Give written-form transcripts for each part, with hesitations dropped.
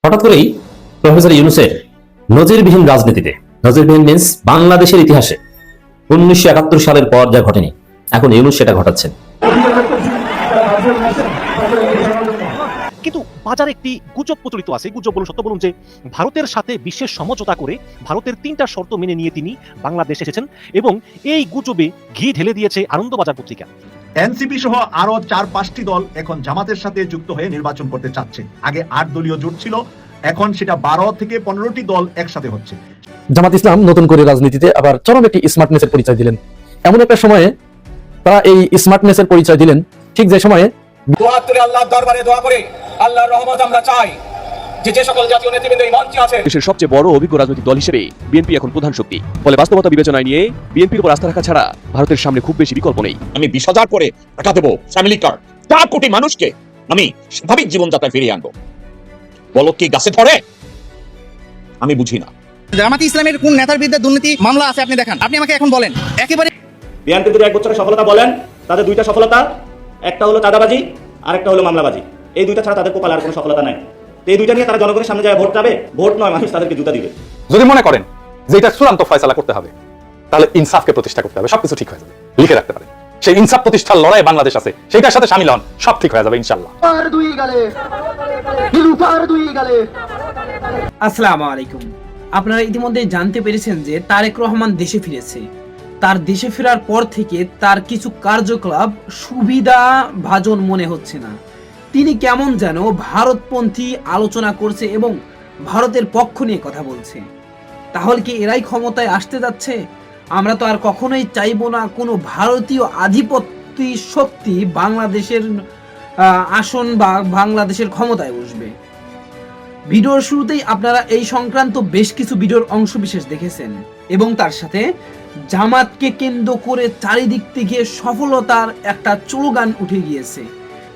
হঠাৎ করেই প্রফেসর ইউনূসের নজিরবিহীন রাজনীতিতে, নজিরবিহীন মিন্স বাংলাদেশের ইতিহাসে 1971 সালের পর যা ঘটেনি, এখন ইউনূস সেটা ঘটাচ্ছেন। কিন্তু বাজারে একটি গুজব প্রচলিত আছে, গুজব বলুন সত্য বলুন, যে ভারতের সাথে বিশেষ সমঝোতা করে ভারতের 3টা শর্ত মেনে নিয়ে তিনি বাংলাদেশে এসেছেন, এবং এই গুজবে ঘি ঢেলে দিয়েছে আনন্দবাজার পত্রিকা। এনসিপি সহ আরো 4-5টি দল এখন জামাতের সাথে যুক্ত হয়ে নির্বাচন করতে চাচ্ছে। আগে 8 দলীয় জোট ছিল, এখন সেটা 12 থেকে 15টি দল একসাথে হচ্ছে। জামাত ইসলাম নতুন করে রাজনীতিতে আবার চরম একটি স্মার্টনেসের পরিচয় দিলেন। এমন একটা সময়ে তারা এই স্মার্টনেসের পরিচয় দিলেন ঠিক যে সময়ে দোয়া করে আল্লাহর দরবারে দোয়া করে আল্লাহর রহমত আমরা চাই। যে সকল জাতীয় নেতৃবৃন্দ এই মঞ্চে আছেন, দেশের সবচেয়ে বড় অভিজ্ঞ রাজনৈতিক দল হিসেবে বিএনপি এখন প্রধান শক্তি। ফলে বাস্তবতা বিবেচনায় নিয়ে বিএনপির উপর আস্থা রাখা ছাড়া ভারতের সামনে খুব বেশি বিকল্প নেই। আমি 20,000 করে টাকা দেবো ফ্যামিলি কার্ড, 4 কোটি মানুষকে আমি স্বাভাবিক জীবনযাত্রায় ফিরিয়ে আনবো। বলো কি গাছে ধরে? আমি বুঝি না। জামাত ইসলামের কোন নেতার বিরুদ্ধে দুর্নীতি মামলা আছে আপনি দেখান, আপনি আমাকে এখন বলেন। একেবারে বিএনপি যদি 1 বছরের সফলতা বলেন, তাদের 2টা সফলতা, একটা হলো চাঁদাবাজি আর একটা হলো মামলাবাজি। এই 2টা ছাড়া তাদের কপালে আর কোনো সফলতা নাই। তো এই 2টা নিয়ে তারা জনগণের সামনে যায় ভোট চাবে, ভোট নয়, মানুষ তাদেরকে জুতা দিবে। যদি মনে করেন যে এটা চূড়ান্ত ফয়সালা করতে হবে, তাহলে ইনসাফকে প্রতিষ্ঠা করতে হবে, সবকিছু ঠিক হয়ে যাবে। লিখে রাখতে পারেন, সেই ইনসাফ প্রতিষ্ঠার লড়াই বাংলাদেশ আছে, সেইটার সাথে শামিল হন, সব ঠিক হয়ে যাবে ইনশাআল্লাহ। আসসালামু আলাইকুম। আপনারা ইতিমধ্যে জানতে পেরেছেন যে তারেক রহমান দেশে ফিরেছে। তার দেশে ফেরার পর থেকে তার কিছু কার্যকলাপ সুবিধাভাজন মনে হচ্ছে না। তিনি কেমন যেন ভারতপন্থী আলোচনা করছে এবং ভারতের পক্ষ নিয়ে কথা বলছে। তাহলে কি এরাই ক্ষমতায় আসতে যাচ্ছে? আমরা তো আর কখনোই চাইবো না কোনো ভারতীয় আধিপত্য শক্তি বাংলাদেশের আসন বা বাংলাদেশের ক্ষমতায় বসবে। ভিডিওর শুরুতেই আপনারা এই সংক্রান্ত বেশ কিছু ভিডিওর অংশবিশেষ দেখেছেন, এবং তার সাথে জামাতকে কেন্দ্র করে চারিদিক থেকে সফলতার একটা স্লোগান উঠে গিয়েছে,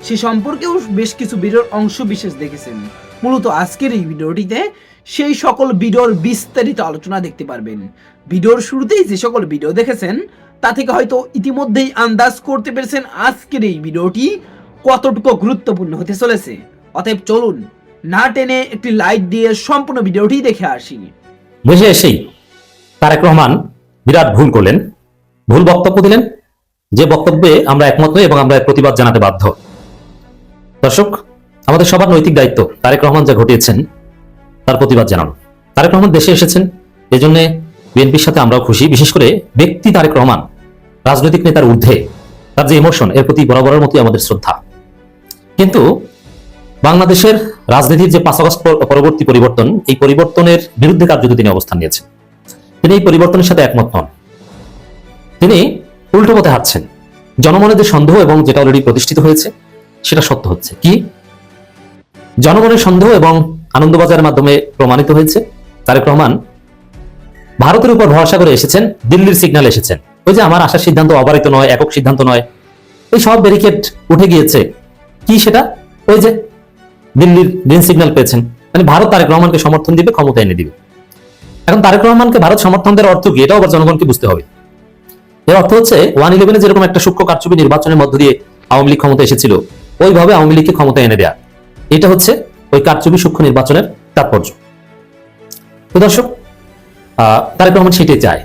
সে সম্পর্কেও বেশ কিছু ভিডিওর অংশবিশেষ দেখেছেন। মূলত আজকের এই ভিডিওটিতে সেই সকল ভিডিওর বিস্তারিত আলোচনা দেখতে পারবেন। ভিডিওর শুরুতেই যে সকল ভিডিও দেখেছেন তা থেকে হয়তো ইতিমধ্যেই আন্দাজ করতে পেরেছেন আজকের এই ভিডিওটি কতটুকু গুরুত্বপূর্ণ হতে চলেছে। অতএব চলুন না টেনে একটি লাইক দিয়ে সম্পূর্ণ ভিডিওটি দেখে আসি। দেশে এসেই তারেক রহমান বিরাট ভুল করলেন, ভুল বক্তব্য দিলেন, যে বক্তব্যে আমরা একমত নই এবং আমরা প্রতিবাদ জানাতে বাধ্য। দর্শক, আমাদের সবার নৈতিক দায়িত্ব তারেক রহমান যা ঘটিয়েছেন তার প্রতিবাদ জানানো। তারেক রহমান দেশে এসেছেন, এই জন্য বিএনপির সাথে আমরাও খুশি। বিশেষ করে ব্যক্তি তারেক রহমান রাজনৈতিক নেতার ঊর্ধ্বে, তার যে ইমোশন, এর প্রতি বরাবরের মতোই আমাদের শ্রদ্ধা। কিন্তু বাংলাদেশের রাজনীতির যে 5 আগস্ট পরবর্তী পরিবর্তন, এই পরিবর্তনের বিরুদ্ধে কার্যত তিনি অবস্থান নিয়েছেন। তিনি এই পরিবর্তনের সাথে একমত নন, তিনি উল্টো পথে হাঁটছেন। জনমনের যে সন্দেহ এবং যেটা অলরেডি প্রতিষ্ঠিত হয়েছে সেটা সত্য হচ্ছে। কি জনমনের সন্দেহ এবং আনন্দবাজারের মাধ্যমে প্রমাণিত হয়েছে, তারেক রহমান ভারতের উপর ভরসা করে এসেছেন, দিল্লির সিগন্যাল এসেছেন। ওই যে আমার আসার সিদ্ধান্ত অবারিত নয়, একক সিদ্ধান্ত নয়, এই সব ব্যারিকেড উঠে গিয়েছে। কি সেটা? ওই যে দিল্লির গ্রিন সিগন্যাল পেয়েছেন, মানে ভারত তারেক রহমানকে সমর্থন দিবে, ক্ষমতা এনে দিবে। এখন তারেক রহমানকে ভারত সমর্থন দেওয়ার অর্থ কি, এটাও আবার জনগণকে বুঝতে হবে। এর অর্থ হচ্ছে 1/11 যেরকম একটা সূক্ষ্ম কারচুপি নির্বাচনের মধ্য দিয়ে আওয়ামী লীগ ক্ষমতা এসেছিল, ওইভাবে আওয়ামী লীগকে ক্ষমতা এনে দেয়া, এটা হচ্ছে ওই কারচুপি সূক্ষ্ম নির্বাচনের তাৎপর্য। তো দর্শক, তারেক রহমান সেটাই চায়।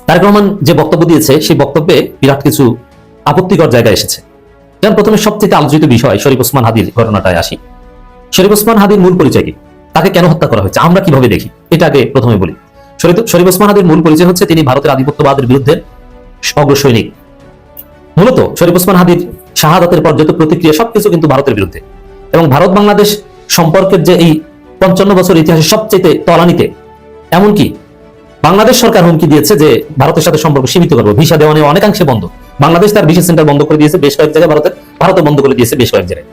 তারেক রহমান যে বক্তব্য দিয়েছে সেই বক্তব্যে বিরাট কিছু আপত্তিকর জায়গায় এসেছে। যেমন প্রথমে সবচেয়ে আলোচিত বিষয় শরীফ ওসমান হাদির ঘটনাটায় আসি। শরীফ ওসমান হাদির মূল পরিচয় কি, তাকে কেন হত্যা করা হয়েছে, আমরা কিভাবে দেখি, এটা আগে প্রথমে বলি। শরীফ ওসমান হাদির মূল পরিচয় হচ্ছে তিনি ভারতের আধিপত্যবাদের বিরুদ্ধে অগ্রসৈনিক। মূলত শরীফ ওসমান হাদির শাহাদাতের পর যত প্রতিক্রিয়া সবকিছু কিন্তু ভারতের বিরুদ্ধে, এবং ভারত বাংলাদেশ সম্পর্কের যে এই 55 বছর ইতিহাসে সবচেয়ে তলানিতে। এমনকি বাংলাদেশ সরকার হুমকি দিয়েছে যে ভারতের সাথে সম্পর্ক সীমিত করবো, ভিসা দেওয়া নিয়ে অনেকাংশে বন্ধ। বাংলাদেশ তার ভিসা সেন্টার বন্ধ করে দিয়েছে বেশ কয়েক জায়গায়, ভারতে বন্ধ করে দিয়েছে বেশ কয়েক জায়গায়,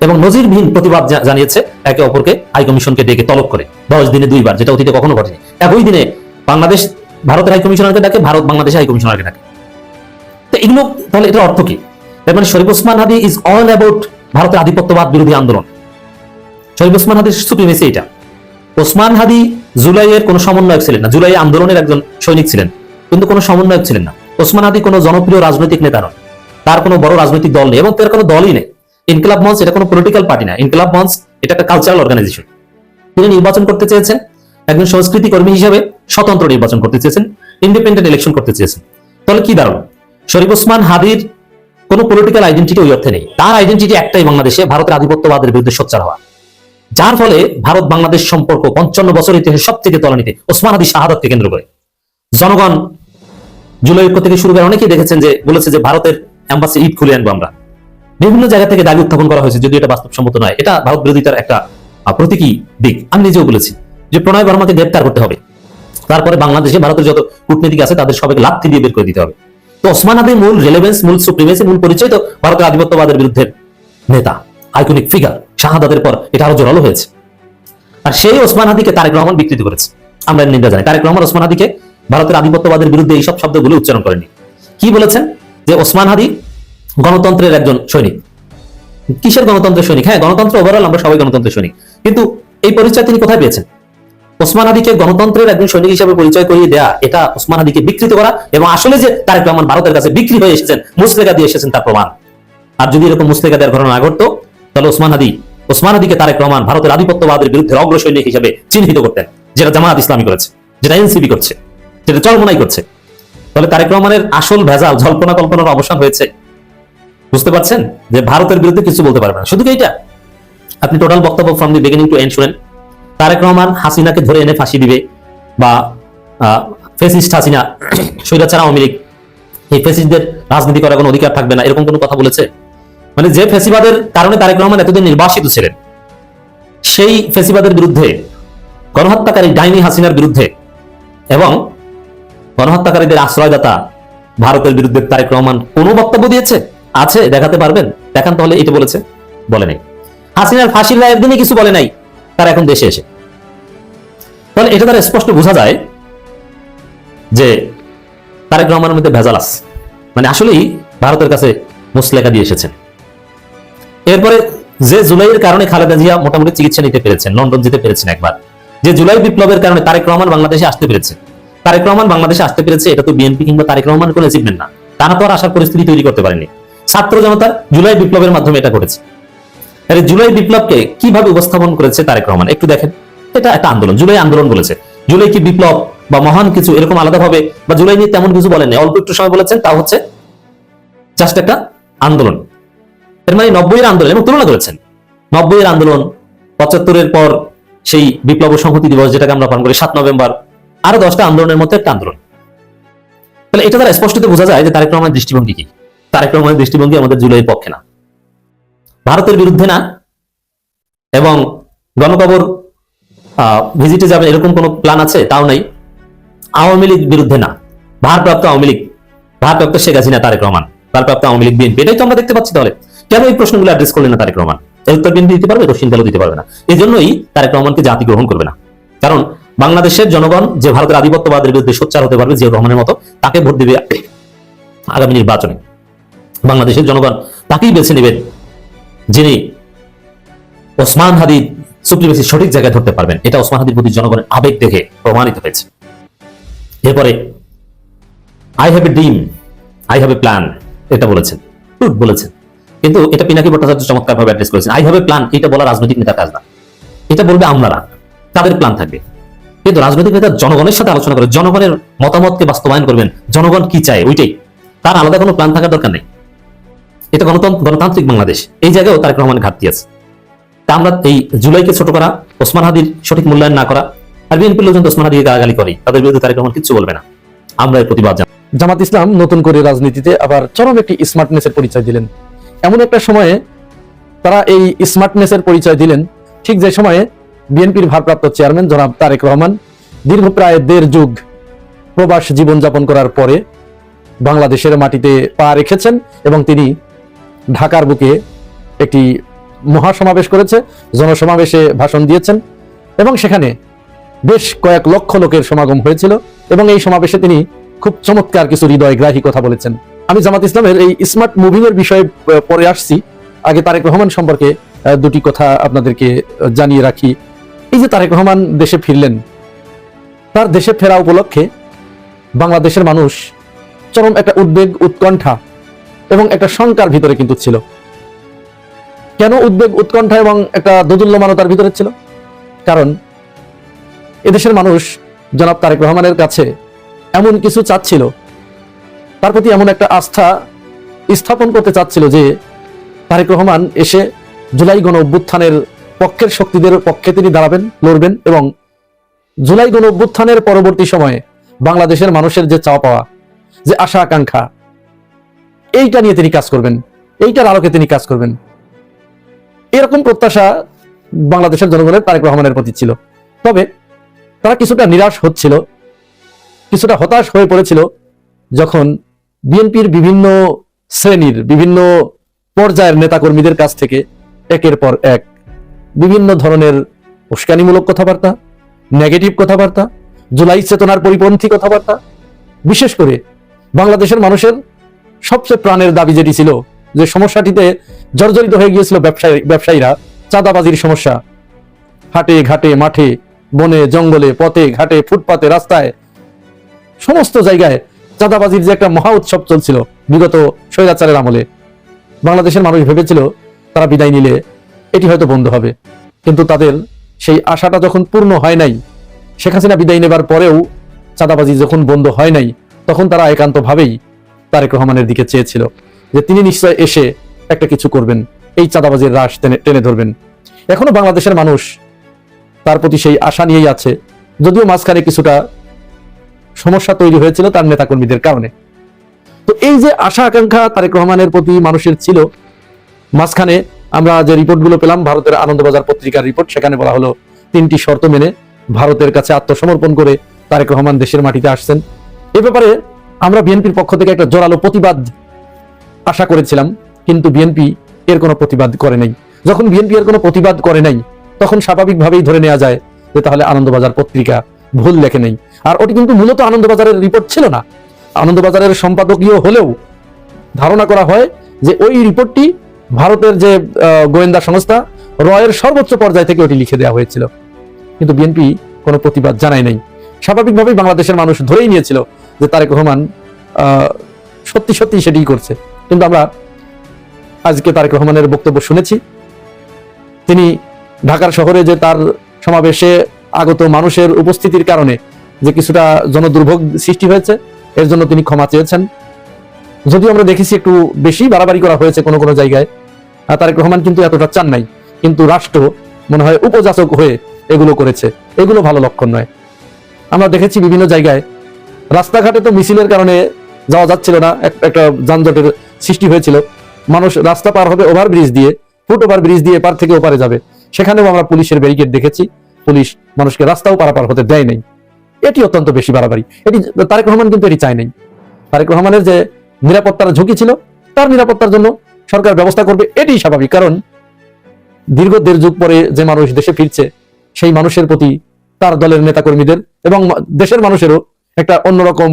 এবং নজিরবিহীন প্রতিবাদ জানিয়েছে একে অপরকে হাই কমিশনকে ডেকে তলব করে 10 দিনে 2 বার, যেটা অতীতে কখনো ঘটেনি। একই দিনে বাংলাদেশ ভারতের হাই কমিশনারকে ডাকে, ভারত বাংলাদেশ হাই কমিশনারকে ডাকে। তো এগুলো তাহলে এটার অর্থ কি? তার মানে শরীফ ওসমান হাদি ইজ অল অ্যাবাউট ভারতের আধিপত্যবাদ বিরোধী আন্দোলন। শরীফ ওসমান হাদির সুপ্রিমেসি এটা। ওসমান হাদি জুলাইয়ের কোনো সমন্বয়ক ছিলেন না, জুলাই আন্দোলনের একজন সৈনিক ছিলেন, কিন্তু কোনো সমন্বয়ক ছিলেন না। ওসমান হাদি কোনো জনপ্রিয় রাজনৈতিক নেতা নয়, তার কোনো বড় রাজনৈতিক দল নেই এবং তার কোনো দলই নেই। ইনকিলাব মঞ্চ এটা কোনো পলিটিক্যাল পার্টি না, ইনকিলাব মঞ্চ এটা একটা কালচারাল অর্গানাইজেশন। তিনি নির্বাচন করতে চেয়েছেন একজন সংস্কৃতি কর্মী হিসেবে, স্বতন্ত্র নির্বাচন করতে চেয়েছেন, ইন্ডিপেন্ডেন্ট ইলেকশন করতে চেয়েছেন। তাহলে কি দাঁড়ালো? শরীফ ওসমান হাদির কোন পলিটিক্যাল আইডেন্টিটি ওই অর্থে নেই। তার আইডেন্টিটি একটাই, বাংলাদেশে ভারতের আধিপত্যবাদের বিরুদ্ধে সোচ্চার হওয়া। যার ফলে ভারত বাংলাদেশ সম্পর্ক 55 বছর ইতিহাসে সব থেকে তলানিতে, ওসমান হাদির শাহাদাতকে কেন্দ্র করে। জনগণ জুলাই ঐক্য থেকে শুরু করে অনেকেই দেখেছেন যে বলেছে যে ভারতের এম্বাসি ঈদ খুলে আনবো আমরা। বিভিন্ন জায়গা থেকে দাবি উত্থাপন করা হয়েছে, যদিও এটা বাস্তবসম্মত নয়। এটা ভারত বিরোধিতার একটা প্রতীকী দিক। আমি নিজেও বলেছি যে প্রণয় বর্মাকে গ্রেপ্তার করতে হবে, তারপরে বাংলাদেশে ভারতের যত কূটনীতিক আছে তাদের সবাইকে লাথি দিয়ে বের করে দিতে হবে। তো ওসমান হাদির মূল রেলেভেন্স, মূল সুপ্রিমেসি, মূল পরিচয় তো ভারতের আধিপত্যবাদের বিরুদ্ধে নেতা, আইকনিক ফিগার। শাহাদাতের পর এটা আরো জোরালো হয়েছে। আর সেই ওসমান হাদিকে তারেক রহমান বিকৃত করেছে। আমরা নিন্দা জানাই। তারেক রহমান ওসমান হাদিকে ভারতের আধিপত্যবাদের বিরুদ্ধে এইসব শব্দগুলো উচ্চারণ করেননি। কি বলেছেন? যে ওসমান হাদি গণতন্ত্রের একজন সৈনিক। কিসের গণতন্ত্রের সৈনিক? হ্যাঁ, গণতন্ত্র ওভারঅল আমরা সবাই গণতন্ত্রের সৈনিক, কিন্তু এই পরিচয় তিনি কোথায় পেয়েছেন? ওসমান হাদিকে গণতন্ত্রের একজন সৈনিক হিসেবে পরিচয় করিয়ে দেয়া, এটা ওসমান হাদিকে বিকৃত করা, এবং আসলে যে তারেক রহমান ভারতের কাছে বিক্রি হয়ে এসেছেন, মুসলেখা দিয়ে এসেছেন, তার প্রমাণ। আর যদি এরকম মুসলেখা দেওয়ার ঘটনা না ঘটতো, তাহলে ওসমান হাদিকে তারেক রহমান ভারতের আধিপত্যবাদের বিরুদ্ধে অগ্র সৈনিক হিসেবে চিহ্নিত করতেন, যেটা জামায়াত ইসলামী করেছে, যেটা এনসিপি করছে, যেটা চরমোনাই করছে। তাহলে তারেক রহমানের আসল ভেজাল, জল্পনা কল্পনার অবসান হয়েছে। বুঝতে পারছেন যে ভারতের বিরুদ্ধে কিছু বলতে পারবে না। শুধু কি এটা? আপনি টোটাল বক্তব্য from the beginning to end শুনেন। তারেক রহমান হাসিনাকে ধরে এনে ফাঁসি দিবে, বা ফেসিস্ট হাসিনা, স্বৈরাচার আওয়ামী লীগ, এই ফেসিস্টদের রাজনীতি করার কোনো অধিকার থাকবে না, এরকম কোনো কথা বলেছে? মানে যে ফেসিবাদের কারণে তারেক রহমান এতদিন নির্বাসিত ছিলেন, সেই ফেসিবাদের বিরুদ্ধে, গণহত্যাকারী ডাইনি হাসিনার বিরুদ্ধে এবং গণহত্যাকারীদের আশ্রয়দাতা ভারতের বিরুদ্ধে তারেক রহমান কোনো বক্তব্য দিয়েছে? আছে? দেখাতে পারবেন? দেখান তাহলে। এটা বলেছে? বলে নাই। হাসিনার ফাঁসির রায়ের দিনই কিছু বলে নাই, তার এখন দেশে এসে। তাহলে এটা তার স্পষ্ট বোঝা যায় যে তারেক রহমানের মধ্যে ভেজাল আছে। মানে আসলেই ভারতের কাছে মুসলেখা দিয়ে এসেছেন। এরপরে যে জুলাইয়ের কারণে খালেদা জিয়া মোটামুটি চিকিৎসা নিতে পেরেছেন, লন্ডন যেতে পেরেছেন একবার, যে জুলাই বিপ্লবের কারণে তারেক রহমান বাংলাদেশে আসতে পেরেছে, তারেক রহমান বাংলাদেশে আসতে পেরেছে, এটা তো বিএনপি কিংবা তারেক রহমান কোনো অ্যাচিভমেন্ট না। তারা তো আর আসার পরিস্থিতি তৈরি করতে পারেনি। ছাত্র জনতার জুলাই বিপ্লবের মাধ্যমে এটা ঘটেছে। জুলাই বিপ্লবকে কিভাবে উপস্থাপন করেছে তারেক রহমান একটু দেখেন। এটা একটা আন্দোলন, জুলাই আন্দোলন বলেছে। জুলাই কি বিপ্লব বা মহান কিছু এরকম আলাদাভাবে বা জুলাই নিয়ে তেমন কিছু বলেন, অল্প একটু সময় বলেছেন, তা হচ্ছে জাস্ট একটা আন্দোলন। এর মানে 90-এর আন্দোলন, এবং তুলনা করেছেন 90-এর আন্দোলন, 75-এর পর সেই বিপ্লব সংহতি দিবস যেটাকে আমরা পালন করি 7 নভেম্বর, আরো 10টা আন্দোলনের মধ্যে একটা আন্দোলন। তাহলে এটা দ্বারা স্পষ্টত বোঝা যায় যে তারেক রহমানের দৃষ্টিভঙ্গি কি। তারেক রহমানের দৃষ্টিভঙ্গি আমাদের জুলাইয়ের পক্ষে না, ভারতের বিরুদ্ধে না, এবং গণকবর ভিজিটে যাবে এরকম কোন প্ল্যান আছে তাও নাই। আওয়ামী লীগ বিরুদ্ধে না, ভারপ্রাপ্ত আওয়ামী লীগ, ভারপ্রাপ্ত শেখ হাসিনা, তারেক রহমান, ভারপ্রাপ্ত আওয়ামী লীগ, বিএনপি, এটাই তো আমরা দেখতে পাচ্ছি। তাহলে কেন এই প্রশ্নগুলো অ্যাড্রেস করলেন না তারেক রহমান? এর উত্তর বিএনপি দিতে পারবে, দক্ষিণ দলও দিতে পারবে না। এই জন্যই তারেক রহমানকে জাতি গ্রহণ করবে না। কারণ বাংলাদেশের জনগণ যে ভারতের আধিপত্যবাদের বিরুদ্ধে সোচ্চার হতে পারবে, জিয়াউর রহমানের মতো, তাকে ভোট দিবে আগামী নির্বাচনে। বাংলাদেশের জনগণ তাকেই বেছে নেবেন যিনি ওসমান হাদির সুপ্রিমেসি সঠিক জায়গায় ধরতে পারবেন। এটা ওসমান হাদির প্রতি জনগণের আবেগ দেখে প্রমাণিত হয়েছে। এরপরে I have a dream, I have a plan, এটা বলেছেন, বলেছেন, কিন্তু এটা পিনাকি ভট্টাচার্য চমৎকার ভাবে অ্যাড্রেস করেছেন। আই হ্যাভ এ প্ল্যান, এটা বলা রাজনৈতিক নেতার কাজ না। এটা বলবে আমলারা, তাদের প্ল্যান থাকবে। কিন্তু রাজনৈতিক নেতা জনগণের সাথে আলোচনা করে জনগণের মতামতকে বাস্তবায়ন করবেন, জনগণ কি চায় ওইটাই, তার আলাদা কোনো প্ল্যান থাকার দরকার নেই। এটা গণতান্ত্রিক বাংলাদেশ, এই জায়গায় তারেক রহমানের ঘাটতি আছে। তা আমরা এই জুলাইকে ছোট করা, ওসমান হাদির সঠিক মূল্যায়ন না করা, আর বিএনপির লোকজন ওসমান হাদিকে গালাগালি করে, তাদের বিরুদ্ধে তারেক রহমান কিছু বলবে না, আমরা এর প্রতিবাদ জানাই। জামাত ইসলাম নতুন করে রাজনীতিতে আবার চরম একটি স্মার্টনেসের পরিচয় দিলেন। এমন একটা সময়ে তারা এই স্মার্টনেসের পরিচয় দিলেন ঠিক যে সময়ে বিএনপির ভারপ্রাপ্ত চেয়ারম্যান জনাব তারেক রহমান দীর্ঘ প্রায় 1.5 যুগ প্রবাস জীবনযাপন করার পরে বাংলাদেশের মাটিতে পা রেখেছেন, এবং তিনি ঢাকার বুকে একটি মহাসমাবেশ করেছে, জনসমাবেশে ভাষণ দিয়েছেন, এবং সেখানে বেশ কয়েক লক্ষ লোকের সমাগম হয়েছিল, এবং এই সমাবেশে তিনি খুব চমৎকার কিছু হৃদয়গ্রাহী কথা বলেছেন। আমি জামাত ইসলামের এই স্মার্ট মুভিং এর বিষয়ে পরে আসছি, আগে তারেক রহমান সম্পর্কে দুটি কথা আপনাদেরকে জানিয়ে রাখি। এই যে তারেক রহমান দেশে ফিরলেন, তার দেশে ফেরা উপলক্ষে বাংলাদেশের মানুষ চরম একটা উদ্বেগ, উৎকণ্ঠা এবং একটা শঙ্কার ভিতরে কিন্তু ছিল। কেন উদ্বেগ, উৎকণ্ঠা এবং একটা দোদুল্যমানতার ভিতরে ছিল? কারণ এদেশের মানুষ জনাব তারেক রহমানের কাছে এমন কিছু চাচ্ছিল, তার প্রতি এমন একটা আস্থা স্থাপন করতে চাচ্ছিল যে তারেক রহমান এসে জুলাই গণ অভ্যুত্থানের পক্ষের শক্তিদের পক্ষে তিনি দাঁড়াবেন, লড়বেন এবং জুলাই গণ অভ্যুত্থানের পরবর্তী সময়ে বাংলাদেশের মানুষের যে চাওয়া পাওয়া, যে আশা আকাঙ্ক্ষা, এইটা নিয়ে তিনি কাজ করবেন, এইটার আলোকে তিনি কাজ করবেন। এরকম প্রত্যাশা বাংলাদেশের জনগণের তারেক রহমানের প্রতি ছিল। তবে তারা কিছুটা নিরাশ হচ্ছিল, কিছুটা হতাশ হয়ে পড়েছিল যখন বিএনপির বিভিন্ন শ্রেণীর বিভিন্ন পর্যায়ের নেতাকর্মীদের কাছ থেকে একের পর এক বিভিন্ন ধরনের উস্কানিমূলক কথাবার্তা, নেগেটিভ কথাবার্তা, জুলাই চেতনার পরিপন্থী কথাবার্তা, বিশেষ করে বাংলাদেশের মানুষের সবচেয়ে প্রাণের দাবি যেটি ছিল, যে সমস্যাটিতে জর্জরিত হয়ে গিয়েছিল ব্যবসায়ীরা, চাঁদাবাজির সমস্যা, হাটে ঘাটে মাঠে বনে জঙ্গলে পথে ঘাটে ফুটপাতে রাস্তায় সমস্ত জায়গায় চাঁদাবাজির যে একটা মহা উৎসব চলছিল বিগত স্বৈরাচারের আমলে, বাংলাদেশের মানুষ ভেবেছিল তারা বিদায় নিলে এটি হয়তো বন্ধ হবে। কিন্তু তাদের সেই আশাটা যখন পূর্ণ হয় নাই, শেখ হাসিনা বিদায় নেবার পরেও চাঁদাবাজি যখন বন্ধ হয় নাই, তখন তারা একান্তভাবেই তারেক রহমানের দিকে চেয়েছিল যে তিনি নিশ্চয় এসে একটা কিছু করবেন, এই চাঁদাবাজির রাশ টেনে ধরবেন। এখনো বাংলাদেশের মানুষ তার প্রতি সেই আশা নিয়েই আছে, যদিও মাঝখানে কিছুটা সমস্যা তৈরি হয়েছিল তার নেতাকর্মীদের কারণে। তো এই যে আশা আকাঙ্ক্ষা তারেক রহমানের প্রতি মানুষের ছিল, মাঝখানে আমরা যে রিপোর্টগুলো পেলাম ভারতের আনন্দবাজার পত্রিকার রিপোর্ট, সেখানে বলা হলো 3টি শর্ত মেনে ভারতের কাছে আত্মসমর্পণ করে তারেক রহমান দেশের মাটিতে আসছেন। এ ব্যাপারে আমরা বিএনপির পক্ষ থেকে একটা জোরালো প্রতিবাদ আশা করেছিলাম, কিন্তু বিএনপি এর কোনো প্রতিবাদ করে নাই। যখন বিএনপি এর কোনো প্রতিবাদ করে নাই, তখন স্বাভাবিকভাবেই ধরে নেওয়া যায় যে তাহলে আনন্দবাজার পত্রিকা ভুল লেখে নেই। আর ওটি কিন্তু মূলত আনন্দবাজারের রিপোর্ট ছিল না, আনন্দবাজারের সম্পাদকীয় হলেও ধারণা করা হয় যে ওই রিপোর্টটি ভারতের যে গোয়েন্দা সংস্থা রয়ের সর্বোচ্চ পর্যায় থেকে ওটি লিখে দেওয়া হয়েছিল। কিন্তু বিএনপি কোনো প্রতিবাদ জানায় নাই। স্বাভাবিকভাবেই বাংলাদেশের মানুষ ধরেই নিয়েছিল যে তারেক রহমান সত্যি সত্যি সেটিই করছে। কিন্তু আমরা আজকে তারেক রহমানের বক্তব্য শুনেছি, তিনি ঢাকার শহরে যে তার সমাবেশে আগত মানুষের উপস্থিতির কারণে যে কিছুটা জনদুর্ভোগ সৃষ্টি হয়েছে, এর জন্য তিনি ক্ষমা চেয়েছেন। যদিও আমরা দেখেছি একটু বেশি বাড়াবাড়ি করা হয়েছে কোনো কোনো জায়গায়, তারেক রহমান কিন্তু এতটা চান নাই, কিন্তু রাষ্ট্র মনে হয় উপযাচক হয়ে এগুলো করেছে, এগুলো ভালো লক্ষণ নয়। আমরা দেখেছি বিভিন্ন জায়গায় রাস্তাঘাটে তো মিছিলের কারণে যাওয়া যাচ্ছিল না, একটা যানজটের সৃষ্টি হয়েছিল, মানুষ রাস্তা পার হবে ওভারব্রিজ দিয়ে, ফুট ওভারব্রিজ দিয়ে এপার থেকে ওপারে যাবে, সেখানেও আমরা পুলিশের ব্যারিকেড দেখেছি, পুলিশ মানুষকে রাস্তাও পারাপার হতে দেয় নাই। এটি অত্যন্ত বেশি বাড়াবাড়ি, এটি তারেক রহমান কিন্তু এটি চায় নাই। তারেক রহমানের যে নিরাপত্তার ঝুঁকি ছিল, তার নিরাপত্তার জন্য সরকার ব্যবস্থা করবে, এটি স্বাভাবিক। কারণ দীর্ঘ 1.5 যুগ পরে যে মানুষ দেশে ফিরছে, সেই মানুষের প্রতি তার দলের নেতাকর্মীদের এবং দেশের মানুষেরও একটা অন্যরকম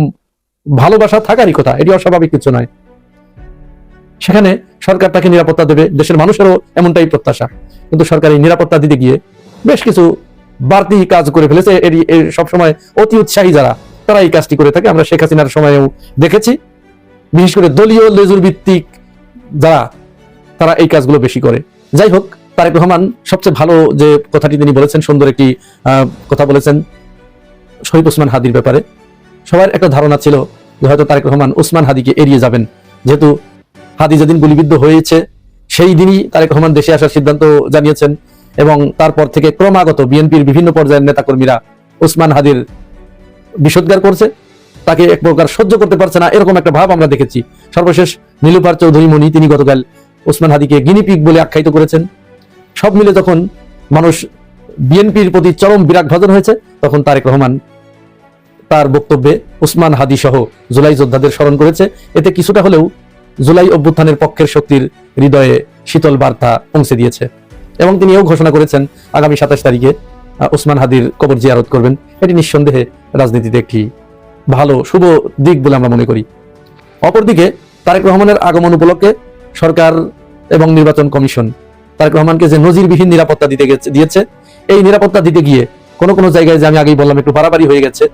ভালোবাসা থাকারই কথা, এটি অস্বাভাবিক কিছু নয়। সেখানে সরকার তাকে নিরাপত্তা দেবে, দেশের মানুষেরও এমনটাই প্রত্যাশা। কিন্তু সরকার এই নিরাপত্তা দিতে গিয়ে বেশ কিছু বাড়তি কাজ করে ফেলেছে। এর সবসময় অতি উৎসাহী যারা, তারা এই কাজটি করে থাকে। আমরা শেখ হাসিনার সময়েও দেখেছি, বিশেষ করে দলীয় লেজুর ভিত্তিক যারা, তারা এই কাজগুলো বেশি করে। যাই হোক, তারেক রহমান সবচেয়ে ভালো যে কথাটি তিনি বলেছেন, সুন্দর একটি কথা বলেছেন শহীদ ওসমান হাদির ব্যাপারে। সবার একটা ধারণা ছিল যে হয়তো তারেক রহমান ওসমান হাদিকে এড়িয়ে যাবেন, যেহেতু হাদি যেদিন গুলিবিদ্ধ হয়েছে সেই দিনই তারেক রহমান দেশে আসার সিদ্ধান্ত জানিয়েছেন, এবং তারপর থেকে ক্রমাগত বিএনপির বিভিন্ন পর্যায়ের নেতাকর্মীরা ওসমান হাদির বিষোদ্গার করছে, তাকে এক প্রকার সহ্য করতে পারছে না, এরকম একটা ভাব আমরা দেখেছি। সর্বশেষ নীলুফার চৌধুরী মনি, তিনি গতকাল ওসমান হাদিকে গিনিপিগ বলে আখ্যায়িত করেছেন। সব মিলে যখন মানুষ বিএনপির প্রতি চরম বিরাগ ভাজন হয়েছে, তখন তারেক রহমান তার বক্তব্যে ওসমান হাদি সহ জুলাই যোদ্ধাদের স্মরণ করেছে। এতে কিছুটা হলেও জুলাই অভ্যুত্থানের পক্ষের শক্তির হৃদয়ে শীতল বার্তা পৌঁছে দিয়েছে। এবং তিনি এও ঘোষণা করেছেন আগামী 27 তারিখে ওসমান হাদির কবর জিয়ারত করবেন। এটি নিঃসন্দেহে রাজনীতিতে একটি ভালো শুভ দিক বলে আমরা মনে করি। অপরদিকে তারেক রহমানের আগমন উপলক্ষে সরকার এবং নির্বাচন কমিশন তারেক রহমানকে যে নজিরবিহীন নিরাপত্তা দিয়েছে, এই নিরাপত্তা দিতে গিয়ে কোনো কোনো জায়গায়, যে আমি আগেই বললাম একটু বাড়াবাড়ি হয়ে গেছে,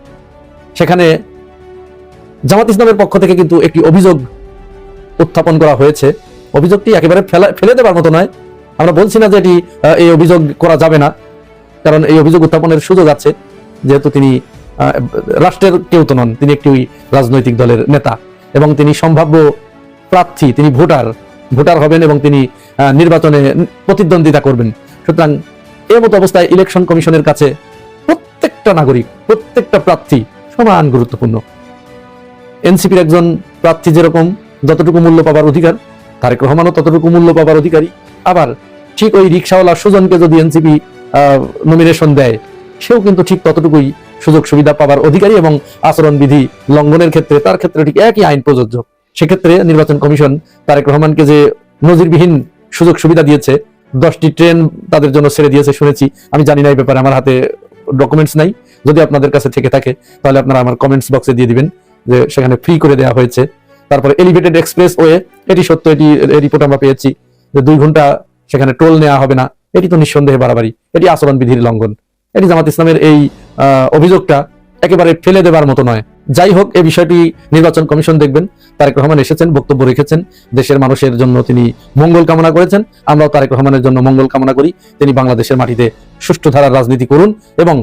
সেখানে জামাত ইসলামের পক্ষ থেকে কিন্তু একটি অভিযোগ উত্থাপন করা হয়েছে। অভিযোগটি একেবারে ফেলে দেবার মতো নয়, আমরা বলছি না যে এটি এই অভিযোগ করা যাবে না, কারণ এই অভিযোগ উত্থাপনের সুযোগ আছে, যেহেতু তিনি রাষ্ট্রের কেউ তো নন, তিনি একটি রাজনৈতিক দলের নেতা এবং তিনি সম্ভাব্য প্রার্থী, তিনি ভোটার হবেন এবং তিনি নির্বাচনে প্রতিদ্বন্দ্বিতা করবেন। সুতরাং এই মতো অবস্থায় ইলেকশন কমিশনের কাছে প্রত্যেকটা নাগরিক, প্রত্যেকটা প্রার্থী সমান গুরুত্বপূর্ণ। এনসিপির একজন প্রার্থী যেরকম যতটুকু মূল্য পাবার অধিকার, তারেক রহমানও ততটুকু মূল্য পাবার অধিকারী। আবার ঠিক ওই রিকশাওয়ালা সুজনকে যদি এনসিপি নমিনেশন দেয়, সেও কিন্তু ঠিক ততটুকুই সুযোগ সুবিধা পাবার অধিকারী এবং আচরণবিধি লঙ্ঘনের ক্ষেত্রে তার ক্ষেত্রে ঠিক একই আইন প্রযোজ্য। সেক্ষেত্রে নির্বাচন কমিশন তারেক রহমানকে যে নজিরবিহীন সুযোগ সুবিধা দিয়েছে, 10টি ট্রেন তাদের জন্য ছেড়ে দিয়েছে শুনেছি, আমি জানি না এই ব্যাপারে, আমার হাতে ডকুমেন্টস নাই। যদি আপনাদের কাছে থেকে থাকে তাহলে আপনারা আমার কমেন্টস বক্সে দিয়ে দিবেন যে সেখানে ফ্রি করে দেওয়া হয়েছে। তারপরে এলিভেটেড এক্সপ্রেস ওয়ে, এটি সত্য, এটি রিপোর্ট আমরা পেয়েছি যে 2 ঘন্টা সেখানে টোল নেওয়া হবে না। এটি তো নিঃসন্দেহে বাড়াবাড়ি, এটি আচরণবিধির লঙ্ঘন। এটি জামাত ইসলামের এই অভিযোগটা একেবারে ফেলে দেবার মতো নয়। যাই হোক, এই বিষয়টি নির্বাচন কমিশন দেখবেন। তারেক রহমান এসেছেন, বক্তব্য রেখেছেন, দেশের মানুষের জন্য তিনি মঙ্গল কামনা করেছেন। আমরাও তারেক রহমানের জন্য মঙ্গল কামনা করি। তিনি বাংলাদেশের মাটিতে সুষ্ঠু ধারার রাজনীতি করুন এবং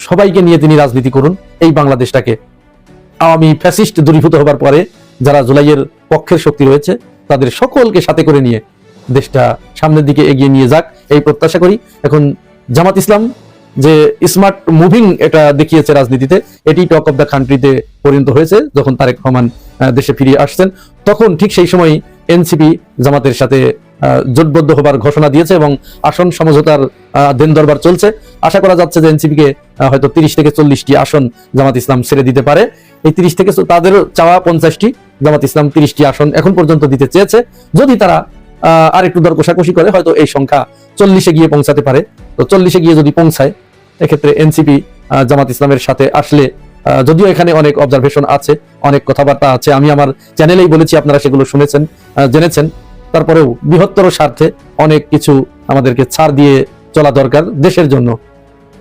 সবাইকে নিয়ে তিনি রাজনীতি করুন। এই বাংলাদেশটাকে আওয়ামী ফ্যাসিস্ট দূরীভূত হবার পরে যারা জুলাইয়ের পক্ষের শক্তি রয়েছে তাদের সকলকে সাথে করে নিয়ে দেশটা সামনের দিকে এগিয়ে নিয়ে যাক, এই প্রত্যাশা করি। এখন জামাত ইসলাম যে স্মার্ট মুভিং এটা দেখিয়েছে রাজনীতিতে, এটি টক অফ দ্য কান্ট্রিতে পরিণত হয়েছে। যখন তারেক রহমান দেশে ফিরে আসছেন, তখন ঠিক সেই সময় এনসিপি জামাতের সাথে জোটবদ্ধ হবার ঘোষণা দিয়েছে এবং আসন সমঝোতার দেন দরবার চলছে। আশা করা যাচ্ছে যে এনসিপিকে হয়তো 30 থেকে 40টি আসন জামাত ইসলাম ছেড়ে দিতে পারে। এই 30 থেকে তাদের চাওয়া 50টি, জামাত ইসলাম 30টি আসন এখন পর্যন্ত দিতে চেয়েছে। যদি তারা আর একটু দর কষাকষি করে হয়তো এই সংখ্যা 40-এ গিয়ে পৌঁছাতে পারে। তো 40-এ গিয়ে যদি পৌঁছায়, এক্ষেত্রে এনসিপি জামাত ইসলামের সাথে আসলে, যদিও এখানে অনেক অবজারভেশন আছে, অনেক কথাবার্তা আছে, আমি আমার চ্যানেলেই বলেছি, আপনারা সেগুলো শুনেছেন, জেনেছেন, তারপরেও বৃহত্তর স্বার্থে অনেক কিছু আমাদেরকে ছাড় দিয়ে চলা দরকার দেশের জন্য,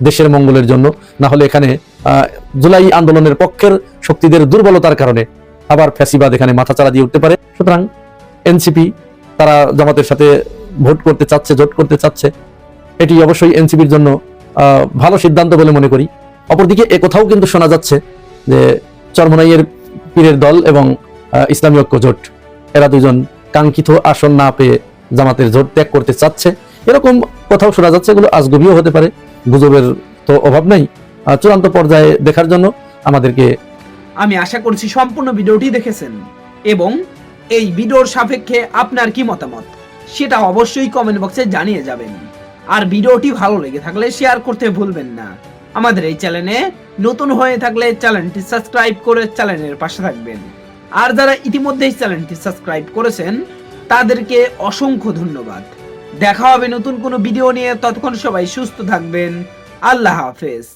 দেশের মঙ্গলের জন্য। না হলে এখানে জুলাই আন্দোলনের পক্ষের শক্তিদের দুর্বলতার কারণে আবার ফ্যাসিবাদ এখানে মাথাচাড়া দিয়ে উঠতে পারে। সুতরাং এনসিপি তারা জামাতের সাথে ভোট করতে চাচ্ছে, জোট করতে চাচ্ছে, এটি অবশ্যই এনসিপির জন্য ভালো সিদ্ধান্ত বলে মনে করি। অপরদিকে একথাও কিন্তু শোনা যাচ্ছে যে চরমোনাইয়ের পীরের দল এবং ইসলামী ঐক্য জোট, এরা দুজন কাঙ্ক্ষিত আসন না পেয়ে জামাতের জোট ত্যাগ করতে চাচ্ছে, এরকম কথাও শোনা যাচ্ছে। এগুলো আজগুবিও হতে পারে, গুজবের তো অভাব নাই। চূড়ান্ত পর্যায়ে দেখার জন্য আমাদেরকে, আমি আশা করছি সম্পূর্ণ ভিডিওটি দেখেছেন এবং এই ভিডিওর সাপেক্ষে আপনার কি মতামত সেটা অবশ্যই কমেন্ট বক্সে জানিয়ে যাবেন। আর ভিডিওটি ভালো লেগে থাকলে শেয়ার করতে ভুলবেন না। আমাদের এই চ্যানেলে নতুন হয়ে থাকলে চ্যানেলটি সাবস্ক্রাইব করে চ্যানেলের পাশে থাকবেন। আর যারা ইতিমধ্যেই চ্যানেলটি সাবস্ক্রাইব করেছেন তাদেরকে অসংখ্য ধন্যবাদ। দেখা হবে নতুন কোনো ভিডিও নিয়ে, ততক্ষণ সবাই সুস্থ থাকবেন। আল্লাহ হাফেজ।